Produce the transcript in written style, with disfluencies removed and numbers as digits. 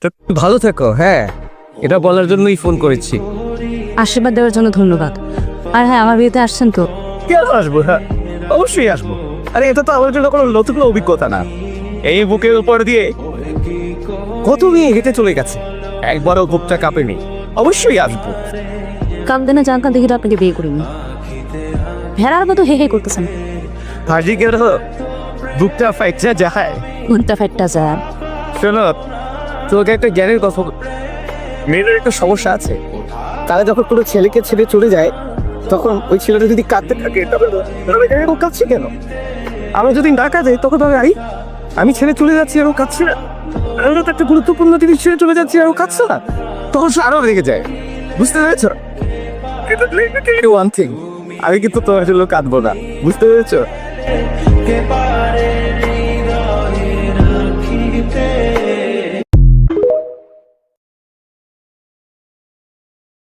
তো ভালো থেকো। হ্যাঁ, এটা বলার জন্যই ফোন করেছি। আশীর্বাদ দেওয়ার জন্য ধন্যবাদ। আর হ্যাঁ, আমার বিয়েতে আসছেন তো? কেন আসবো? হ্যাঁ, অবশ্যই আসবো। আরে এটা তো আমার জন্য কোনো নতুন অভিজ্ঞতা না। এই বুকের উপর দিয়ে কত মেয়ে হেঁটে চলে গেছে, একবারও বুকটা কাঁপেনি। অবশ্যই আসবো। কান্দে না যান কান দেখি তো আপনাকে বিয়ে করিনি। ভেড়ার মতো হে হে করতেছেন। হাজি গেল বুকটা ফাইটটা যায়। ঘুরতে ফেটটা যায়। শোনো, তোকে একটা জ্ঞানের কথা মেয়েদের একটা সমস্যা আছে। তারা যখন কোনো ছেলেকে ছেড়ে চলে যায়, তখন ওই ছেলেটা যদি কাঁদতে থাকে তখন এরকম কাঁদছে কেন? আমি যদি না কাঁদে তখন আমি ছেড়ে চলে যাচ্ছি আর ও কাঁদছে না। আমরা তো একটা গুরুত্বপূর্ণ জিনিস ছেড়ে চলে যাচ্ছি আর ও কাঁদছে না, তখন সে আরো রেগে যায়। বুঝতে পেরেছ? ওয়ান থিং, আমি কিন্তু তোমার জন্য কাঁদবো না। বুঝতে পেরেছ?